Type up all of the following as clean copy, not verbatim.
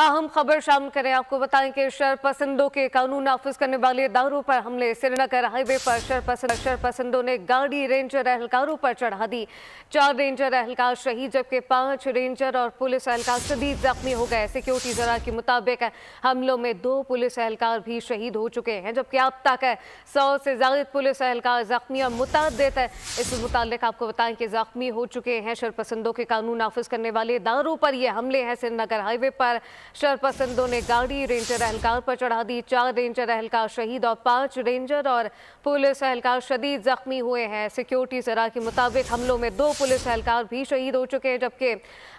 अहम खबर शामिल करें। आपको बताएं कि शरपसंदों के कानून नाफिज करने वाले दारों पर हमले। श्रीनगर हाईवे पर शरपसंदों ने गाड़ी रेंजर एहलकारों पर चढ़ा दी। 4 रेंजर एहलकार शहीद जबकि 5 रेंजर और पुलिस एहलकार शदीद जख्मी हो गए। सिक्योरिटी जरा के मुताबिक हमलों में 2 पुलिस एहलकार भी शहीद हो चुके हैं जबकि अब तक 100 से ज्यादा पुलिस एहलकार जख्मी और मुतादिद है। इस मुतालिक आपको बताएं कि जख्मी हो चुके हैं। शरपसंदों के कानून नाफिज करने वाले दारों पर यह हमले हैं। श्रीनगर हाईवे पर शरपसंदों ने गाड़ी रेंजर एहलकार पर चढ़ा दी। 4 रेंजर एहलकार शहीद और 5 रेंजर और पुलिस एहलकार शदीद जख्मी हुए हैं। सिक्योरिटी जरा के मुताबिक हमलों में 2 पुलिस एहलकार भी शहीद हो चुके हैं जबकि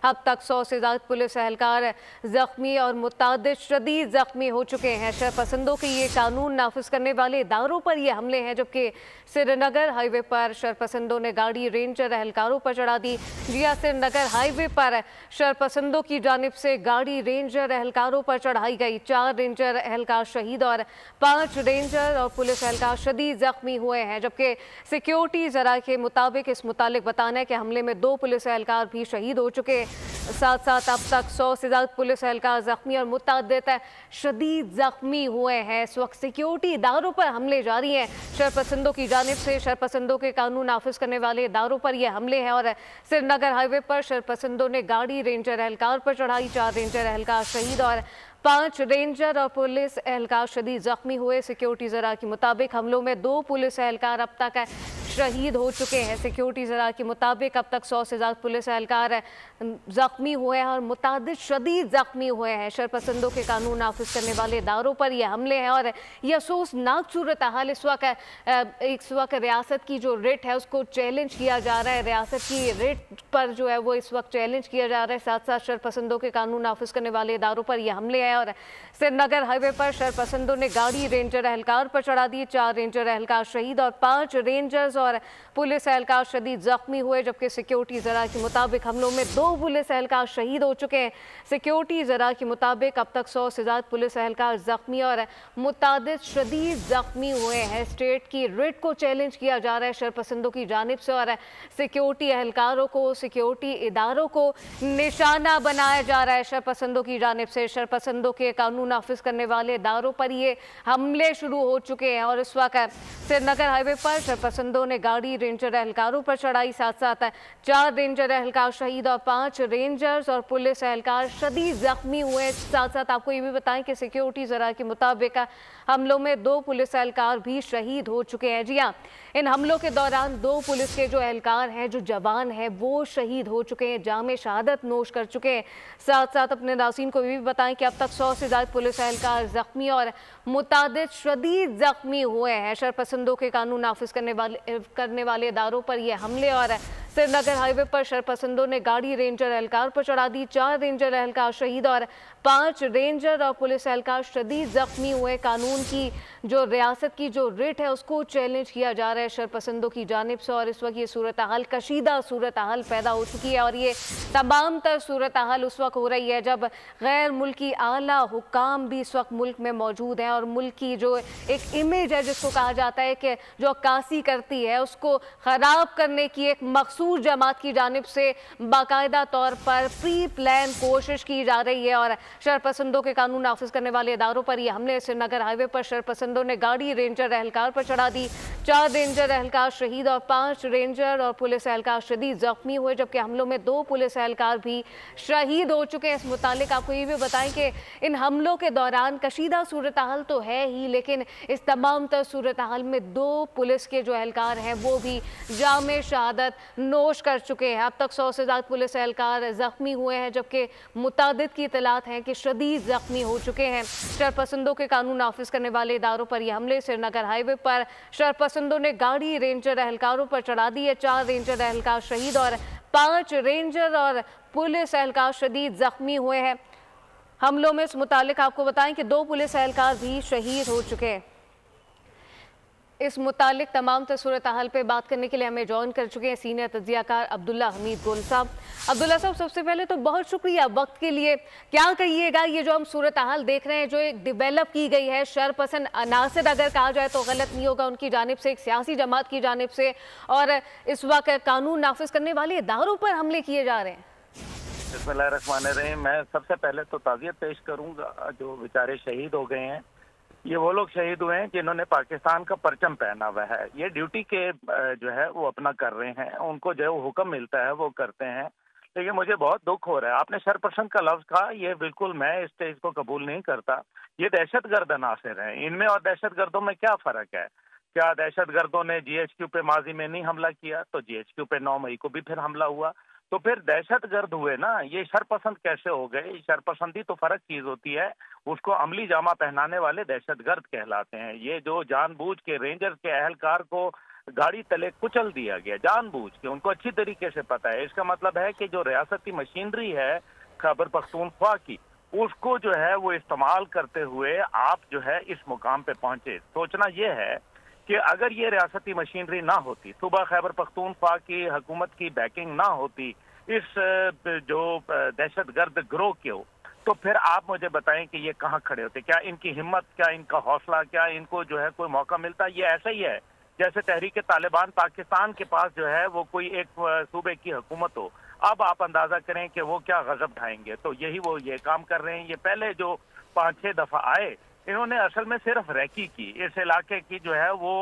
अब तक 100 से ज्यादा पुलिस एहलकार जख्मी और मुतादिद शदीद जख्मी हो चुके हैं। शरपसंदों के ये कानून नाफिज करने वाले इदारों पर ये हमले हैं जबकि श्रीनगर हाईवे पर शरपसंदों ने गाड़ी रेंजर एहलकारों पर चढ़ा दी। जिया श्रीनगर हाईवे पर शरपसंदों की जानिब से गाड़ी रेंजर एहलकारों पर चढ़ाई गई। 4 रेंजर एहलकार शहीद और 5 रेंजर और पुलिस एहलकार शदीद जख्मी हुए हैं जबकि सिक्योरिटी जरा के मुताबिक इस मुतालिक बताना है कि हमले में 2 पुलिस एहलकार भी शहीद हो चुके। साथ साथ अब तक 100 से ज्यादा पुलिस एहलकार जख्मी और मुतादिद शदीद जख्मी हुए हैं। इस वक्त सिक्योरिटी इदारों पर हमले जारी हैं। शरपसंदों की जानिब से शरपसंदों के कानून नाफिज करने वाले इदारों पर यह हमले हैं और श्रीनगर हाईवे पर शरपसंदों ने गाड़ी रेंजर एहलकार पर चढ़ाई। 4 रेंजर एहलकार शहीद और 5 रेंजर और पुलिस एहलकार शदीद जख्मी हुए। सिक्योरिटी जरा के मुताबिक हमलों में 2 पुलिस एहलकार अब तक शहीद हो चुके हैं। सिक्योरिटी जरा के मुताबिक अब तक 100 से ज्यादा पुलिस एहलकार जख्मी हुए हैं और मुतादिद शदीद जख्मी हुए हैं। शरपसंदों के कानून नाफिज करने वाले इदारों पर यह हमले हैं और यह अफसोसनाक सूरत हाल इस वक्त रियासत की जो रिट है उसको चैलेंज किया जा रहा है। रियासत की रिट पर जो है वो इस वक्त चैलेंज किया जा रहा है। साथ साथ शरपसंदों के कानून नाफिज करने वाले इदारों पर यह हमले हैं और श्रीनगर हाईवे पर शरपसंदों ने गाड़ी रेंजर एहलकार पर चढ़ा दी। 4 रेंजर एहलकार शहीद और 5 रेंजर्स और पुलिस एहलकार शदीद जख्मी हुए जबकि सिक्योरिटी जरा के मुताबिक हमलों में 2 पुलिस एहलकार शहीद हो चुके हैं। सिक्योरिटी जरा के मुताबिक अब तक 100 से ज्यादा पुलिस एहलकार जख्मी और मुतादिद शदीद जख्मी हुए हैं। स्टेट की रिट को चैलेंज किया जा रहा है शरपसंदों की जानिब से और सिक्योरिटी एहलकारों को, सिक्योरिटी इदारों को निशाना बनाया जा रहा है शरपसंदों की जानिब से। शरपसंदों के कानून नाफिज करने वाले इदारों पर ये हमले शुरू हो चुके हैं और इस वक्त श्रीनगर हाईवे पर शरपसंदों ने गाड़ी रेंजर एहलकारों पर चढ़ाई। साथ साथ 4 रेंजर एहलकार शहीद और 5 रेंजर्स और पुलिस एहलकार शदीद जख्मी हुए। साथ साथ आपको ये भी बताएं कि सिक्योरिटी जरा के मुताबिक हमलों में 2 पुलिस एहलकार भी शहीद हो चुके हैं। जी हाँ, इन हमलों के दौरान 2 पुलिस के जो एहलकार हैं, जो जवान हैं, वो शहीद हो चुके हैं, जामे शहादत नोश कर चुके हैं। साथ साथ अपने नाज़रीन को ये भी बताएं कि अब तक 100 से ज्यादा पुलिस एहलकार जख्मी और मुतादिद शदीद जख्मी हुए हैं। शरपसंदों के कानून नाफिज करने वाले इदारों पर यह हमले और श्रीनगर हाईवे पर शरपसंदों ने गाड़ी रेंजर एहलकार पर चढ़ा दी। 4 रेंजर एहलकार शहीद और 5 रेंजर और पुलिस एहलकार शदीद जख्मी हुए। कानून की जो रियासत की जो रिट है उसको चैलेंज किया जा रहा है शरपसंदों की जानिब से और इस वक्त ये सूरत हाल, कशीदा सूरत हाल पैदा हो चुकी है और ये तमाम तर सूरत हाल उस वक्त हो रही है जब गैर मुल्की आला हुकाम भी इस वक्त मुल्क में मौजूद हैं और मुल्क की जो एक इमेज है जिसको कहा जाता है कि जो अक्कासी करती है उसको ख़राब करने की एक मखसूस जमात की जानिब से बाकायदा तौर पर प्री प्लान कोशिश की जा रही है और शरपसंदों के कानून नाफिज करने वाले इदारों पर यह हमले। श्रीनगर हाईवे पर शरपसंदों ने गाड़ी रेंजर एहलकार पर चढ़ा दी। 4 रेंजर एहलकार शहीद और 5 रेंजर और पुलिस एहलकार शदीद जख्मी हुए जबकि हमलों में 2 पुलिस एहलकार भी शहीद हो चुके हैं। इस मुतालिक आपको ये भी बताएं कि इन हमलों के दौरान कशीदा सूरत हाल तो है ही, लेकिन इस तमाम तर सूरत हाल में 2 पुलिस के जो एहलकार हैं वो भी जामे शहादत नोश कर चुके हैं। अब तक 100 से ज्यादा पुलिस एहलकार जख्मी हुए हैं जबकि मुतादिद की इतलात हैं कि शदीद जख्मी हो चुके हैं। शरपसंदों के कानून नाफिज करने वाले इदारों पर यह हमले। श्रीनगर हाईवे पर शरपसंदों ने गाड़ी रेंजर एहलकारों पर चढ़ा दी है। 4 रेंजर एहलकार शहीद और 5 रेंजर और पुलिस एहलकार शदीद जख्मी हुए हैं। हमलों में इस मुतालिक आपको बताएं कि 2 पुलिस एहलकार भी शहीद हो चुके हैं। इस मुतालिक तमाम सूरत हाल पे बात करने के लिए हमें ज्वाइन कर चुके हैं सीनियर तज्जियाकार अब्दुल्ला हमीद गोल साहब। अब्दुल्ला साहब, सबसे पहले तो बहुत शुक्रिया वक्त के लिए। क्या कहिएगा, ये जो हम सूरत हाल देख रहे हैं जो एक डिवेलप की गई है शरपसंद अनासर अगर कहा जाए तो गलत नहीं होगा उनकी जानिब से, एक सियासी जमात की जानिब से, और इस वक्त कानून नाफिज करने वाले इदारों पर हमले किए जा रहे हैं? बिस्मिल्लाहिर्रहमानिर्रहीम। मैं सबसे पहले तो ताज़ियत पेश करूंगा जो बेचारे शहीद हो गए हैं। ये वो लोग शहीद हुए हैं जिन्होंने पाकिस्तान का परचम पहना हुआ है। ये ड्यूटी के जो है वो अपना कर रहे हैं, उनको जो हुक्म मिलता है वो करते हैं। लेकिन मुझे बहुत दुख हो रहा है, आपने शरपसंद का लफ्ज कहा, ये बिल्कुल मैं इस चीज को कबूल नहीं करता। ये दहशतगर्द अनासर हैं, इनमें और दहशतगर्दों में क्या फर्क है? क्या दहशतगर्दों ने GHQ पे माजी में नहीं हमला किया? तो GHQ पे 9 मई को भी फिर हमला हुआ, तो फिर दहशतगर्द हुए ना। ये शरपसंद कैसे हो गए? शरपसंदी तो फर्क चीज होती है, उसको अमली जामा पहनाने वाले दहशतगर्द कहलाते हैं। ये जो जानबूझ के रेंजर के अहलकार को गाड़ी तले कुचल दिया गया, जानबूझ के, उनको अच्छी तरीके से पता है। इसका मतलब है कि जो रियासती मशीनरी है खैबर पख्तूनख्वा की, उसको जो है वो इस्तेमाल करते हुए आप जो है इस मुकाम पे पहुंचे। सोचना यह है कि अगर ये रियासती मशीनरी ना होती, सुबह खैबर पख्तूनख्वा की हुकूमत की बैकिंग ना होती इस जो दहशतगर्द गिरोह के हो, तो फिर आप मुझे बताएं कि ये कहाँ खड़े होते? क्या इनकी हिम्मत, क्या इनका हौसला, क्या इनको जो है कोई मौका मिलता? ये ऐसा ही है जैसे तहरीक तालिबान पाकिस्तान के पास जो है वो कोई एक सूबे की हुकूमत हो। अब आप अंदाजा करें कि वो क्या गजब ढाएंगे। तो यही वो ये काम कर रहे हैं। ये पहले जो 5-6 दफा आए, इन्होंने असल में सिर्फ रैकी की, इस इलाके की जो है वो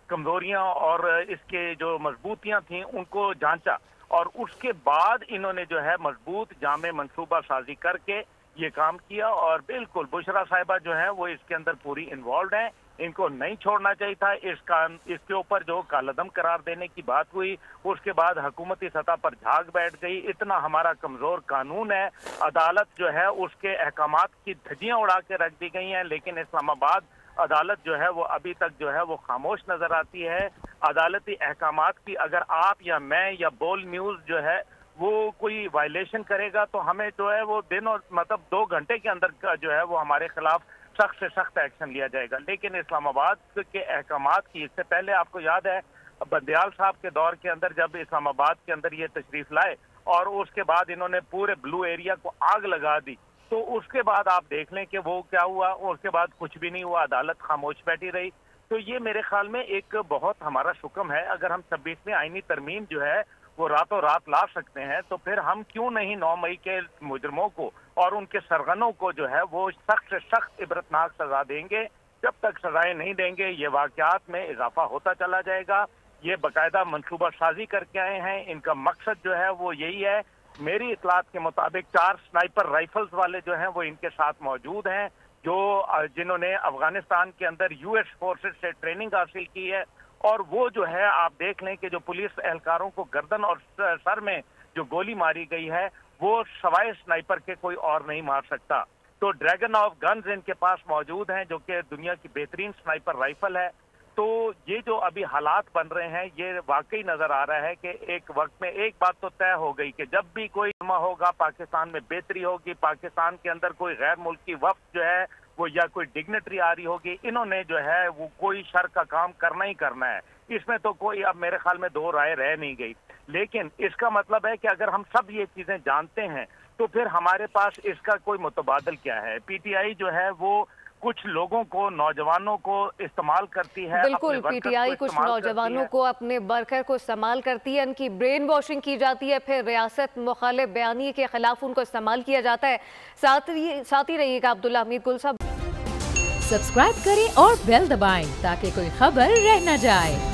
कमजोरियां और इसके जो मजबूतियां थी उनको जांचा, और उसके बाद इन्होंने जो है मजबूत जामे मंसूबा साजी करके ये काम किया। और बिल्कुल बुशरा साहिबा जो है वो इसके अंदर पूरी इन्वॉल्व हैं, इनको नहीं छोड़ना चाहिए था। इसके ऊपर जो कालदम करार देने की बात हुई, उसके बाद हुकूमती सतह पर झाग बैठ गई। इतना हमारा कमजोर कानून है, अदालत जो है उसके अहकामात की धज्जियां उड़ा के रख दी गई हैं, लेकिन इस्लामाबाद अदालत जो है वो अभी तक जो है वो खामोश नजर आती है। अदालती अहकामात की अगर आप या मैं या बोल न्यूज जो है वो कोई वायलेशन करेगा तो हमें जो है वो दिन और मतलब 2 घंटे के अंदर जो है वो हमारे खिलाफ सख्त से सख्त एक्शन लिया जाएगा। लेकिन इस्लामाबाद के अहकामात की, इससे पहले आपको याद है बंदयाल साहब के दौर के अंदर जब इस्लामाबाद के अंदर ये तशरीफ लाए और उसके बाद इन्होंने पूरे ब्लू एरिया को आग लगा दी, तो उसके बाद आप देख लें कि वो क्या हुआ। उसके बाद कुछ भी नहीं हुआ, अदालत खामोश बैठी रही। तो ये मेरे ख्याल में एक बहुत हमारा शुक्म है। अगर हम 26वीं आईनी तरमीम जो है वो रातों रात ला सकते हैं, तो फिर हम क्यों नहीं 9 मई के मुजरमों को और उनके सरगनों को जो है वो सख्त से सख्त इबरतनाक सजा देंगे। जब तक सजाएं नहीं देंगे ये वाकयात में इजाफा होता चला जाएगा। ये बाकायदा मनसूबा साजी करके आए हैं, इनका मकसद जो है वो यही है। मेरी इतलात के मुताबिक 4 स्नाइपर राइफल्स वाले जो हैं वो इनके साथ मौजूद हैं, जो जिन्होंने अफगानिस्तान के अंदर US फोर्सेस से ट्रेनिंग हासिल की है। और वो जो है आप देख लें कि जो पुलिस एहलकारों को गर्दन और सर में जो गोली मारी गई है वो सवाए स्नाइपर के कोई और नहीं मार सकता। तो ड्रैगन ऑफ गन्स इनके पास मौजूद हैं जो कि दुनिया की बेहतरीन स्नाइपर राइफल है। तो ये जो अभी हालात बन रहे हैं ये वाकई नजर आ रहा है कि एक वक्त में एक बात तो तय हो गई कि जब भी कोई होगा पाकिस्तान में बेहतरी होगी, पाकिस्तान के अंदर कोई गैर मुल्की वफ्द जो है वो या कोई डिग्नेटरी आ रही होगी, इन्होंने जो है वो कोई शर का काम करना ही करना है। इसमें तो कोई अब मेरे ख्याल में 2 राय रह नहीं गई। लेकिन इसका मतलब है कि अगर हम सब ये चीजें जानते हैं तो फिर हमारे पास इसका कोई मुतबादल क्या है? PTI जो है वो कुछ लोगों को, नौजवानों को इस्तेमाल करती है। बिल्कुल, PTI कुछ नौजवानों को, अपने वर्कर को इस्तेमाल करती है, उनकी ब्रेन वॉशिंग की जाती है, फिर रियासत मुखालिफ बयानी के खिलाफ उनको इस्तेमाल किया जाता है। साथ ही रहिएगा अब्दुल्ला हमीद गुल साहब। सब्सक्राइब करें और बेल दबाएं ताकि कोई खबर रह न जाए।